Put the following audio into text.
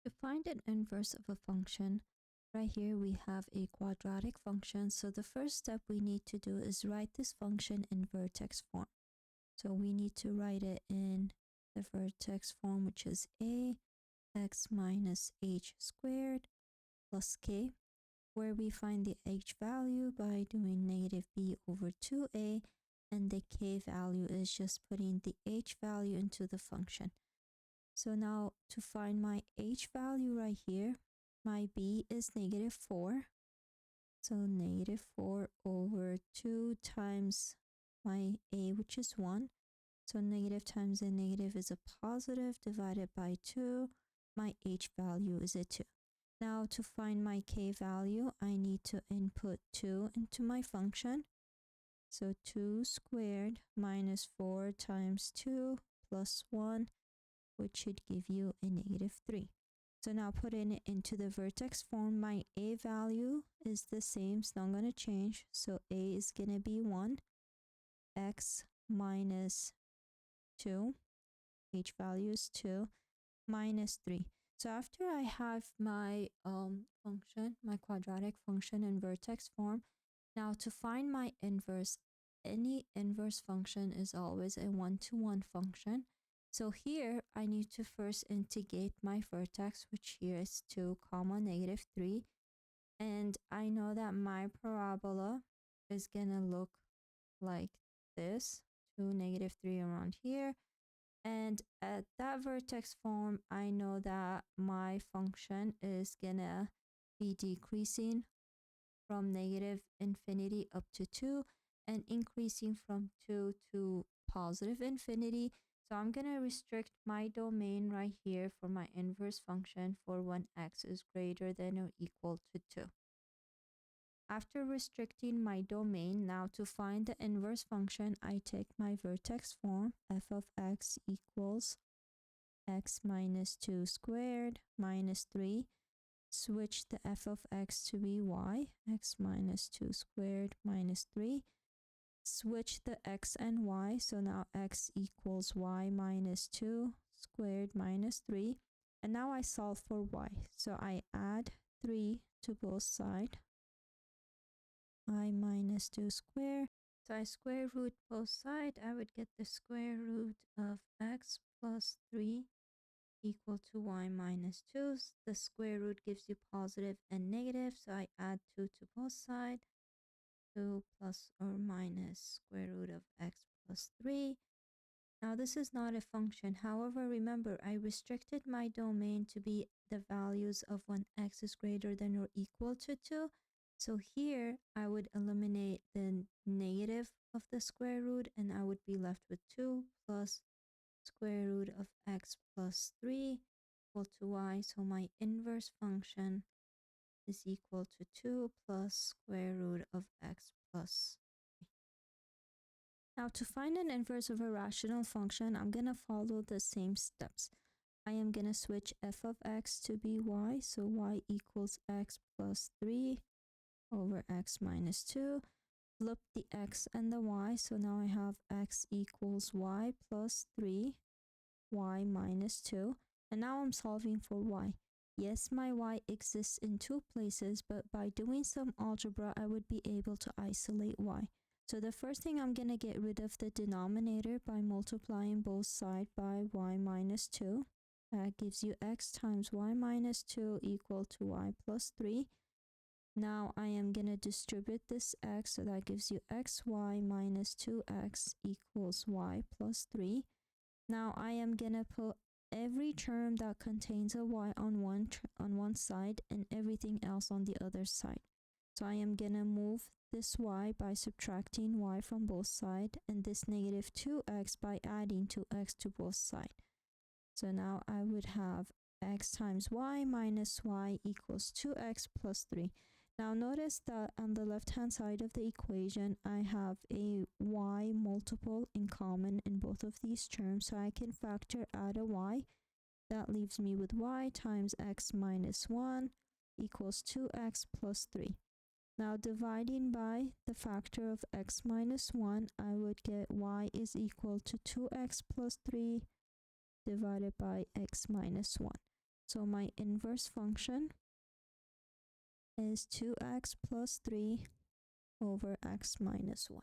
To find an inverse of a function, right here we have a quadratic function. So the first step we need to do is write this function in vertex form. So we need to write it in the vertex form, which is a x minus h squared plus k, where we find the h value by doing negative b over 2a, and the k value is just putting the h value into the function. So now to find my h value right here, my b is negative 4. So negative 4 over 2 times my a, which is 1. So negative times a negative is a positive, divided by 2. My h value is a 2. Now to find my k value, I need to input 2 into my function. So 2 squared minus 4 times 2 plus 1, which should give you a negative 3. So now putting it into the vertex form, my a value is the same, so I'm going to change. So a is going to be 1, x minus 2, h value is 2, minus 3. So after I have my function, my quadratic function in vertex form, now to find my inverse, any inverse function is always a one-to-one function. So here I need to first integrate my vertex, which here is 2 comma negative 3. And I know that my parabola is gonna look like this, 2 negative 3 around here. And at that vertex form, I know that my function is gonna be decreasing from negative infinity up to 2 and increasing from 2 to positive infinity. So I'm going to restrict my domain right here for my inverse function for when x is greater than or equal to 2. After restricting my domain, now to find the inverse function, I take my vertex form, f of x equals x minus 2 squared minus 3. Switch the f of x to be y, x minus 2 squared minus 3. Switch the x and y, so now x equals y minus 2 squared minus 3. And now I solve for y. So I add 3 to both sides. I minus 2 squared. So I square root both sides. I would get the square root of x plus 3 equal to y minus 2. The square root gives you positive and negative, so I add 2 to both sides. 2 plus or minus square root of x plus 3. Now this is not a function. However, remember, I restricted my domain to be the values of when x is greater than or equal to 2. So here I would eliminate the negative of the square root, and I would be left with 2 plus square root of x plus 3 equal to y. So my inverse function is equal to 2 plus square root of x plus 3. Now to find an inverse of a rational function, I'm going to follow the same steps. I am going to switch f of x to be y. So y equals x plus 3 over x minus 2. Flip the x and the y. So now I have x equals y plus 3, y minus 2. And now I'm solving for y. Yes, my y exists in 2 places, but by doing some algebra, I would be able to isolate y. So the first thing, I'm going to get rid of the denominator by multiplying both sides by y minus 2. That gives you x times y minus 2 equal to y plus 3. Now I am going to distribute this x, so that gives you xy minus 2x equals y plus 3. Now I am going to put every term that contains a y on one side and everything else on the other side. So I am going to move this y by subtracting y from both sides, and this negative 2x by adding 2x to both sides. So now I would have x times y minus y equals 2x plus 3. Now notice that on the left hand side of the equation, I have a y multiple in common in both of these terms, so I can factor out a y. That leaves me with y times x minus 1 equals 2x plus 3. Now dividing by the factor of x minus 1, I would get y is equal to 2x plus 3 divided by x minus 1. So my inverse function is 2x plus 3 over x minus 1.